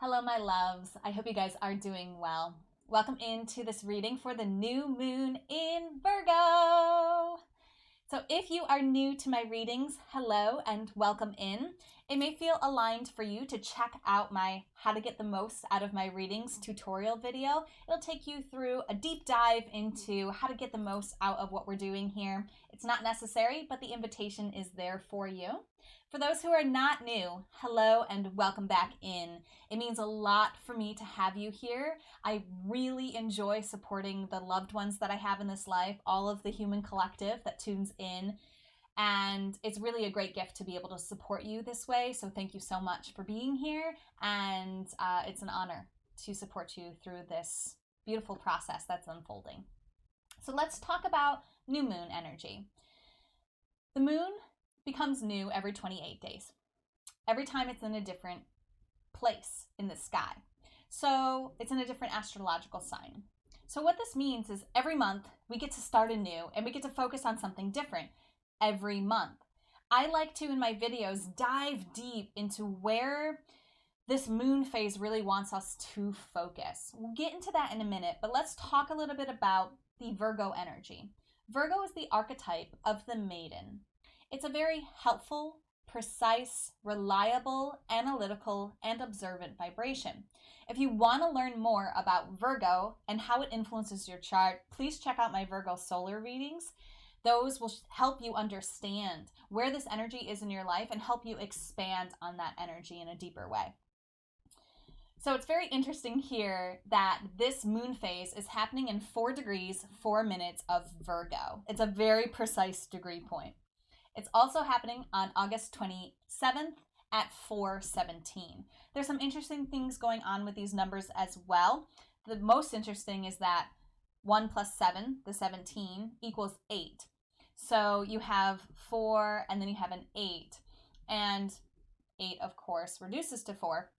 Hello, my loves. I hope you guys are doing well. Welcome into this reading for the new moon in Virgo. So if you are new to my readings, hello and welcome in. It may feel aligned for you to check out my how to get the most out of my readings tutorial video. It'll take you through a deep dive into how to get the most out of what we're doing here. It's not necessary, but the invitation is there for you. For those who are not new, hello and welcome back in. It means a lot for me to have you here. I really enjoy supporting the loved ones that I have in this life, all of the human collective that tunes in. And it's really a great gift to be able to support you this way. So thank you so much for being here. And it's an honor to support you through this beautiful process that's unfolding. So let's talk about new moon energy. The moon becomes new every 28 days. Every time it's in a different place in the sky. So it's in a different astrological sign. So what this means is every month we get to start anew and we get to focus on something different every month. I like to, in my videos, dive deep into where this moon phase really wants us to focus. We'll get into that in a minute, but let's talk a little bit about the Virgo energy. Virgo is the archetype of the maiden. It's a very helpful, precise, reliable, analytical, and observant vibration. If you want to learn more about Virgo and how it influences your chart, please check out my Virgo solar readings. Those will help you understand where this energy is in your life and help you expand on that energy in a deeper way. So it's very interesting here that this moon phase is happening in 4 degrees, 4 minutes of Virgo. It's a very precise degree point. It's also happening on August 27th at 4:17. There's some interesting things going on with these numbers as well. The most interesting is that 1 plus 7, the 17, equals 8. So you have 4 and then you have an 8. And 8, of course, reduces to 4.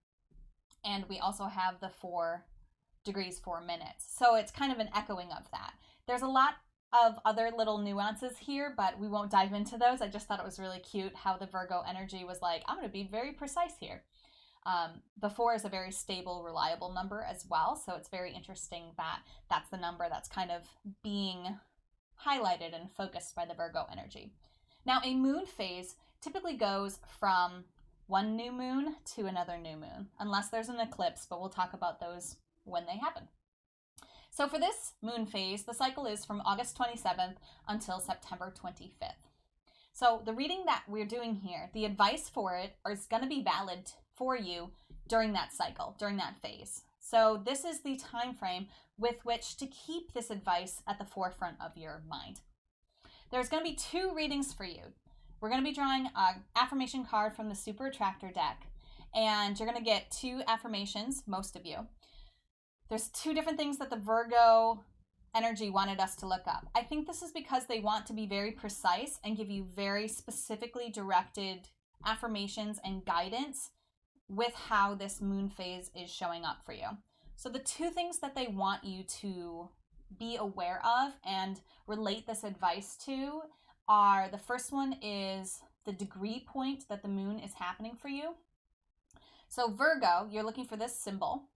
And we also have the 4 degrees, 4 minutes. So it's kind of an echoing of that. There's a lot of other little nuances here, but we won't dive into those. I just thought it was really cute how the Virgo energy was like, I'm going to be very precise here. The 4 is a very stable, reliable number as well. So it's very interesting that that's the number that's kind of being highlighted and focused by the Virgo energy. Now, a moon phase typically goes from one new moon to another new moon, unless there's an eclipse, but we'll talk about those when they happen. So for this moon phase, the cycle is from August 27th until September 25th. So the reading that we're doing here, the advice for it is going to be valid for you during that cycle, during that phase. So this is the time frame with which to keep this advice at the forefront of your mind. There's going to be 2 readings for you. We're going to be drawing an affirmation card from the Super Attractor deck, and you're going to get 2 affirmations, most of you. There's 2 different things that the Virgo energy wanted us to look up. I think this is because they want to be very precise and give you very specifically directed affirmations and guidance with how this moon phase is showing up for you. So the 2 things that they want you to be aware of and relate this advice to are, the first one is the degree point that the moon is happening for you. So Virgo, you're looking for this symbol,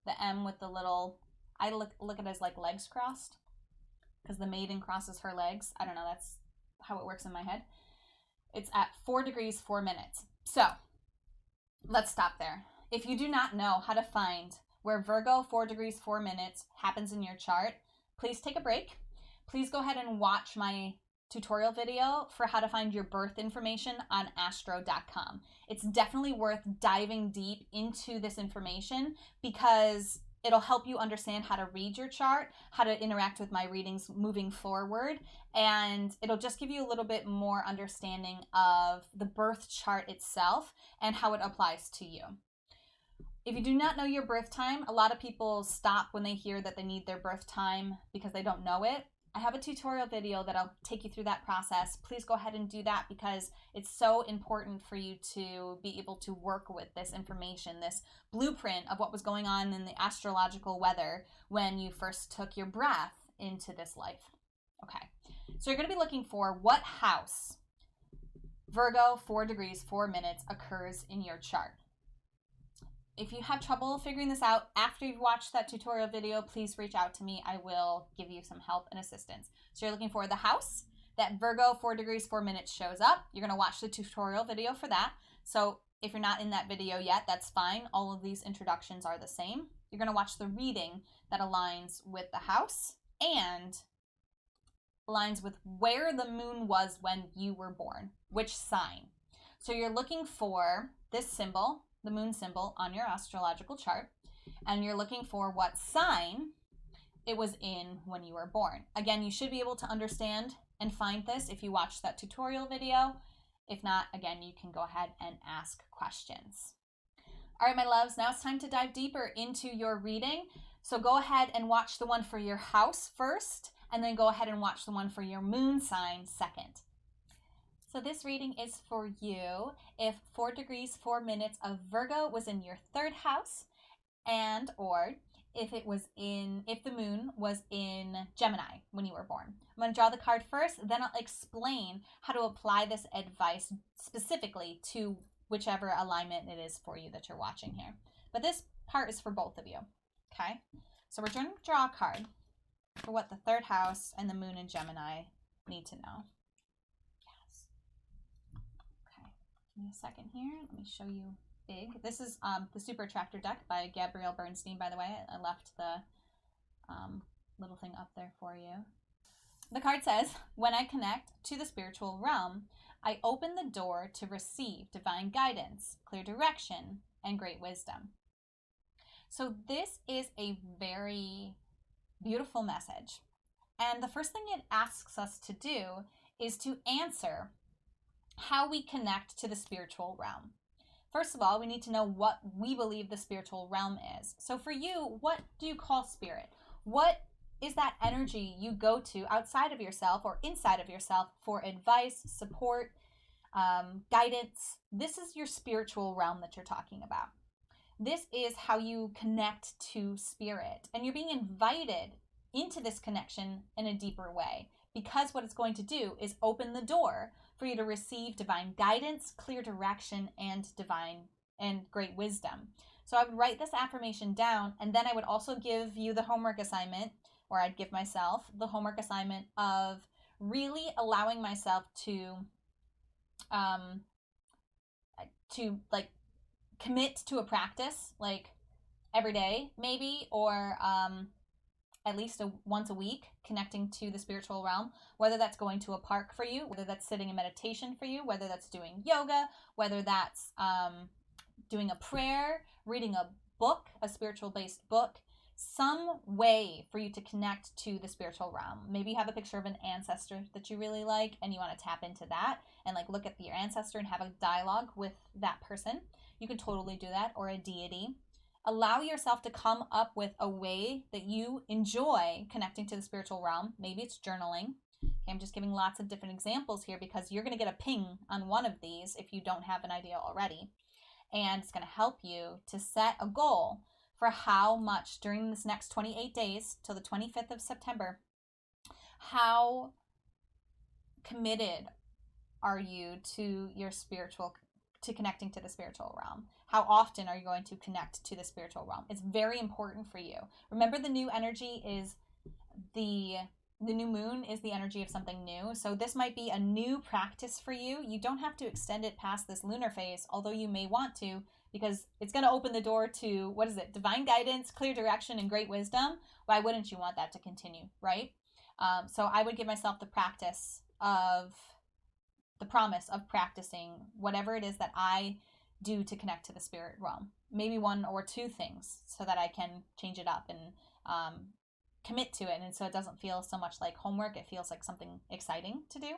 the M with the little, I look at it as like legs crossed, because the maiden crosses her legs. I don't know, that's how it works in my head. It's at 4 degrees, 4 minutes. So let's stop there. If you do not know how to find where Virgo 4 degrees, 4 minutes happens in your chart, please take a break. Please go ahead and watch my tutorial video for how to find your birth information on astro.com. It's definitely worth diving deep into this information because it'll help you understand how to read your chart, how to interact with my readings moving forward, and it'll just give you a little bit more understanding of the birth chart itself and how it applies to you. If you do not know your birth time, a lot of people stop when they hear that they need their birth time because they don't know it. I have a tutorial video that'll take you through that process. Please go ahead and do that because it's so important for you to be able to work with this information, this blueprint of what was going on in the astrological weather when you first took your breath into this life. Okay, so you're going to be looking for what house Virgo 4 degrees 4 minutes occurs in your chart. if you have trouble figuring this out after you've watched that tutorial video, please reach out to me. I will give you some help and assistance. So you're looking for the house that Virgo 4 degrees 4 minutes shows up. You're going to watch the tutorial video for that. So if you're not in that video yet, that's fine. All of these introductions are the same. You're going to watch the reading that aligns with the house and aligns with where the moon was when you were born, which sign. So you're looking for this symbol, the moon symbol, on your astrological chart, and you're looking for what sign it was in when you were born. Again, you should be able to understand and find this if you watched that tutorial video. If not, again, you can go ahead and ask questions. All right, my loves, now it's time to dive deeper into your reading. So go ahead and watch the one for your house first, and then go ahead and watch the one for your moon sign second. So this reading is for you if 4 degrees 4 minutes of Virgo was in your 3rd house, and or if the moon was in Gemini when you were born. I'm going to draw the card first, then I'll explain how to apply this advice specifically to whichever alignment it is for you that you're watching here. But this part is for both of you, okay? So we're going to draw a card for what the 3rd house and the moon in Gemini need to know. Yes. Okay, give me a second here. Let me show you big. This is the Super Attractor deck by Gabrielle Bernstein, by the way. I left the little thing up there for you. The card says, when I connect to the spiritual realm, I open the door to receive divine guidance, clear direction, and great wisdom. So this is a very beautiful message. And the first thing it asks us to do is to answer how we connect to the spiritual realm. First of all, we need to know what we believe the spiritual realm is. So for you, what do you call spirit? What is that energy you go to outside of yourself or inside of yourself for advice, support, guidance? This is your spiritual realm that you're talking about. This is how you connect to spirit. And you're being invited into this connection in a deeper way, because what it's going to do is open the door for you to receive divine guidance, clear direction, and great wisdom. So I would write this affirmation down, and then I would also give you the homework assignment, or I'd give myself the homework assignment of really allowing myself to like commit to a practice, like every day maybe, or at least once a week, connecting to the spiritual realm, whether that's going to a park for you, whether that's sitting in meditation for you, whether that's doing yoga, whether that's doing a prayer, reading a book, a spiritual-based book, some way for you to connect to the spiritual realm. Maybe you have a picture of an ancestor that you really like and you want to tap into that and like look at your ancestor and have a dialogue with that person. You can totally do that, or a deity. Allow yourself to come up with a way that you enjoy connecting to the spiritual realm. Maybe it's journaling. Okay, I'm just giving lots of different examples here because you're going to get a ping on one of these if you don't have an idea already. And it's going to help you to set a goal for how much during this next 28 days till the 25th of September, how committed are you to your to connecting to the spiritual realm? How often are you going to connect to the spiritual realm? It's very important for you. Remember, the new energy is the new moon is the energy of something new. So this might be a new practice for you. You don't have to extend it past this lunar phase, although you may want to, because it's going to open the door to, divine guidance, clear direction, and great wisdom. Why wouldn't you want that to continue, right? So I would give myself the promise of practicing whatever it is that I do to connect to the spirit realm. Maybe 1 or 2 things so that I can change it up and commit to it. And so it doesn't feel so much like homework. It feels like something exciting to do.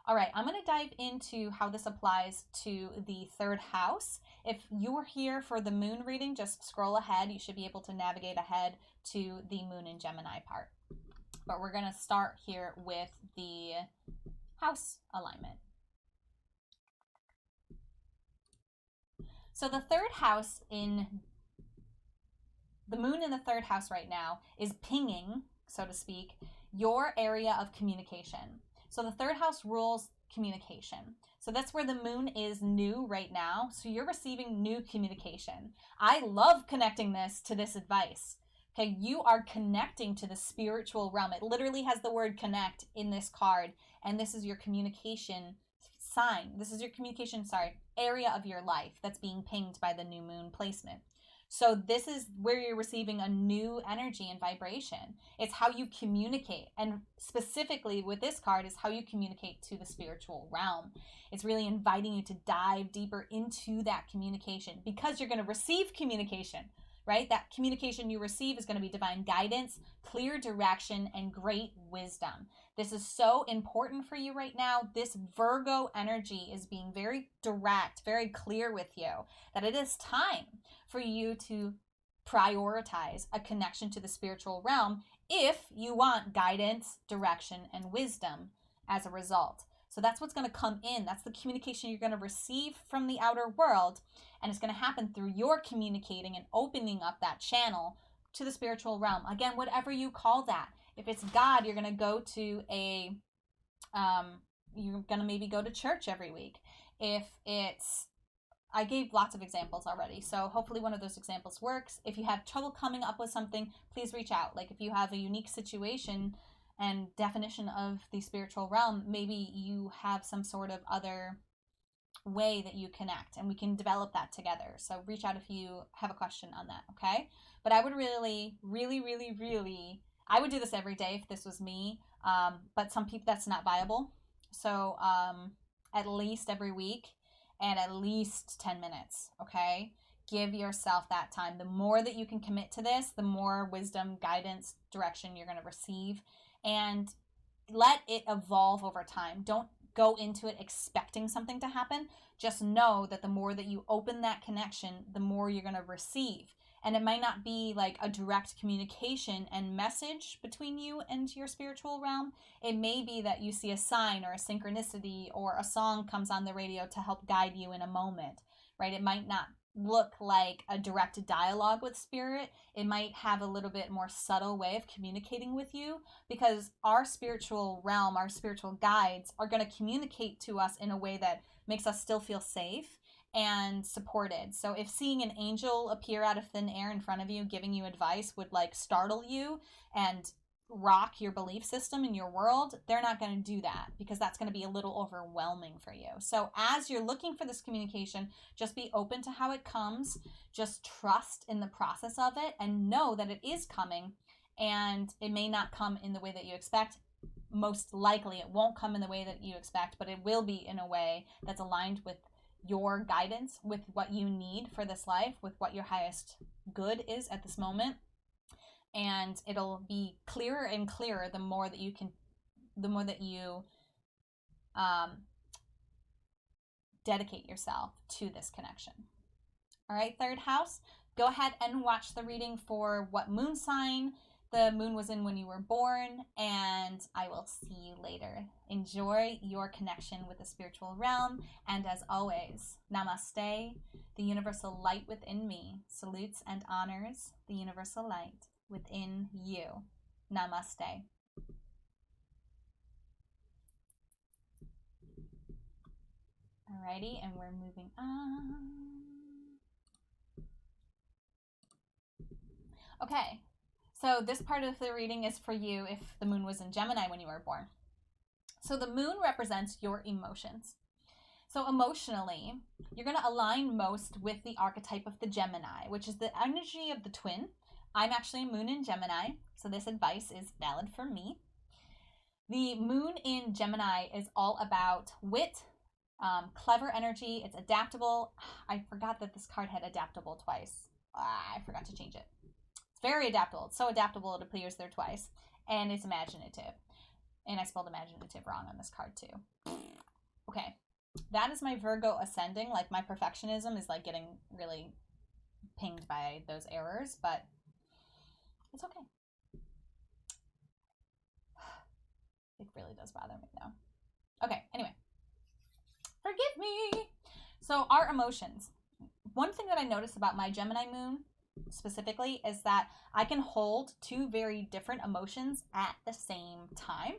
All right, I'm going to dive into how this applies to the 3rd house. If you're here for the moon reading, just scroll ahead. You should be able to navigate ahead to the moon in Gemini part. But we're going to start here with the house alignment. So the 3rd house the moon in the 3rd house right now is pinging, so to speak, your area of communication. So the 3rd house rules communication. So that's where the moon is new right now. So you're receiving new communication. I love connecting this to this advice. Okay, you are connecting to the spiritual realm. It literally has the word connect in this card, and this is your communication sign. This is your communication, area of your life that's being pinged by the new moon placement. So this is where you're receiving a new energy and vibration. It's how you communicate. And specifically with this card is how you communicate to the spiritual realm. It's really inviting you to dive deeper into that communication because you're going to receive communication, right? That communication you receive is going to be divine guidance, clear direction, and great wisdom. This is so important for you right now. This Virgo energy is being very direct, very clear with you that it is time for you to prioritize a connection to the spiritual realm if you want guidance, direction, and wisdom as a result. So that's what's going to come in. That's the communication you're going to receive from the outer world. And it's going to happen through your communicating and opening up that channel to the spiritual realm. Again, whatever you call that. If it's God, you're going to go to you're going to maybe go to church every week. If it's, I gave lots of examples already, so hopefully one of those examples works. If you have trouble coming up with something, please reach out. Like if you have a unique situation and definition of the spiritual realm, maybe you have some sort of other way that you connect, and we can develop that together. So reach out if you have a question on that, okay? But I would really, I would do this every day if this was me, but some people, that's not viable. So at least every week and at least 10 minutes, okay? Give yourself that time. The more that you can commit to this, the more wisdom, guidance, direction you're going to receive, and let it evolve over time. Don't go into it expecting something to happen. Just know that the more that you open that connection, the more you're going to receive. And it might not be like a direct communication and message between you and your spiritual realm. It may be that you see a sign or a synchronicity or a song comes on the radio to help guide you in a moment, right? It might not look like a direct dialogue with spirit. It might have a little bit more subtle way of communicating with you, because our spiritual realm, our spiritual guides are going to communicate to us in a way that makes us still feel safe and supported. So if seeing an angel appear out of thin air in front of you giving you advice would like startle you and rock your belief system in your world, they're not going to do that, because that's going to be a little overwhelming for you. So as you're looking for this communication, just be open to how it comes. Just trust in the process of it and know that it is coming, and it may not come in the way that you expect. Most likely it won't come in the way that you expect, but it will be in a way that's aligned with your guidance, with what you need for this life, with what your highest good is at this moment. And it'll be clearer and clearer the more that you dedicate yourself to this connection. All right, third house, go ahead and watch the reading for what moon sign the moon was in when you were born, and I will see you later. Enjoy your connection with the spiritual realm, and as always, namaste. The universal light within me salutes and honors the universal light within you. Namaste. Alrighty, and we're moving on. Okay, so this part of the reading is for you if the moon was in Gemini when you were born. So the moon represents your emotions. So emotionally, you're going to align most with the archetype of the Gemini, which is the energy of the twin. I'm actually a moon in Gemini, so this advice is valid for me. The moon in Gemini is all about wit, clever energy. It's adaptable. I forgot that this card had adaptable twice. I forgot to change it. It's very adaptable. It's so adaptable it appears there twice. And it's imaginative. And I spelled imaginative wrong on this card too. Okay. That is my Virgo ascending. Like, my perfectionism is like getting really pinged by those errors, but it's okay. It really does bother me though. Okay, anyway. Forgive me. So our emotions. One thing that I noticed about my Gemini moon specifically is that I can hold two very different emotions at the same time.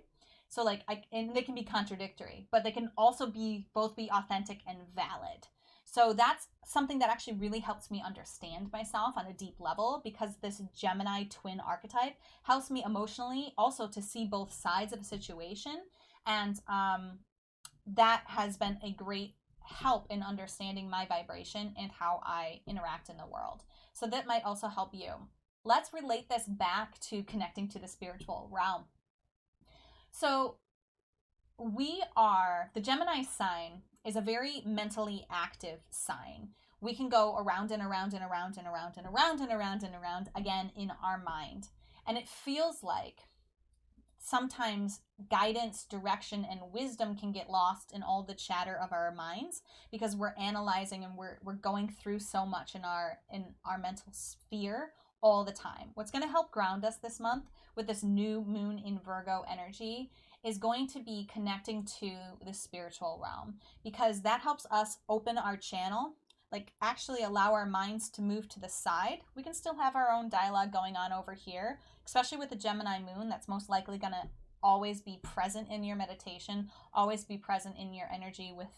So like, and they can be contradictory, but they can also both be authentic and valid. So that's something that actually really helps me understand myself on a deep level, because this Gemini twin archetype helps me emotionally also to see both sides of a situation. And that has been a great help in understanding my vibration and how I interact in the world. So that might also help you. Let's relate this back to connecting to the spiritual realm. So the Gemini sign is a very mentally active sign. We can go around and around and around and around and around and around and around again in our mind. And it feels like sometimes guidance, direction, and wisdom can get lost in all the chatter of our minds, because we're analyzing and we're going through so much in our mental sphere all the time. What's going to help ground us this month with this new moon in Virgo energy is going to be connecting to the spiritual realm, because that helps us open our channel, like actually allow our minds to move to the side. We can still have our own dialogue going on over here, especially with the Gemini moon. That's most likely going to always be present in your meditation, always be present in your energy with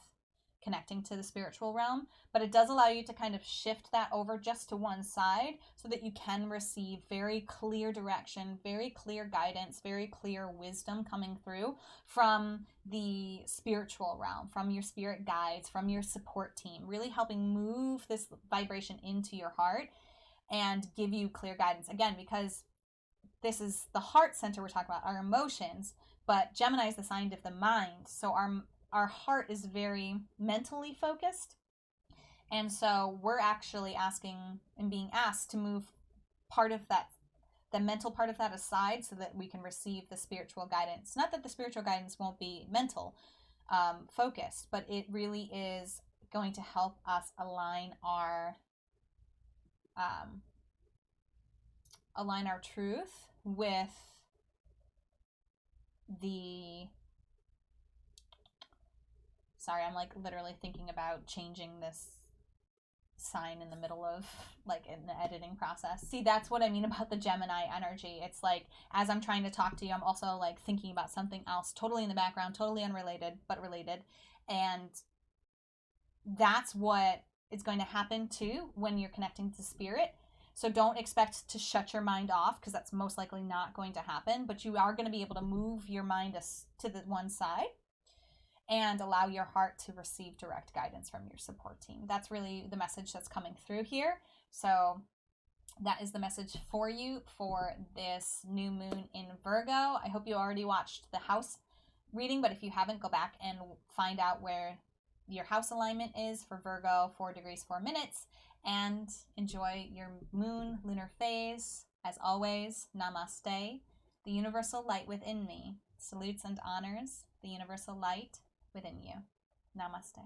connecting to the spiritual realm. But it does allow you to kind of shift that over just to one side so that you can receive very clear direction, very clear guidance, very clear wisdom coming through from the spiritual realm, from your spirit guides, from your support team, really helping move this vibration into your heart and give you clear guidance. Again, because this is the heart center we're talking about, our emotions, but Gemini is the sign of the mind. So our heart is very mentally focused. And so we're actually asking and being asked to move part of that, the mental part of that aside, so that we can receive the spiritual guidance. Not that the spiritual guidance won't be mental focused, but it really is going to help us align our truth with the... Sorry, I'm like literally thinking about changing this sign in the middle of like in the editing process. See, that's what I mean about the Gemini energy. It's like as I'm trying to talk to you, I'm also like thinking about something else totally in the background, totally unrelated, but related. And that's what is going to happen too when you're connecting to spirit. So don't expect to shut your mind off, because that's most likely not going to happen. But you are going to be able to move your mind to the one side and allow your heart to receive direct guidance from your support team. That's really the message that's coming through here. So that is the message for you for this new moon in Virgo. I hope you already watched the house reading, but if you haven't, go back and find out where your house alignment is for Virgo, 4 degrees, 4 minutes, and enjoy your moon lunar phase. As always, namaste, the universal light within me salutes and honors the universal light within you. Namaste.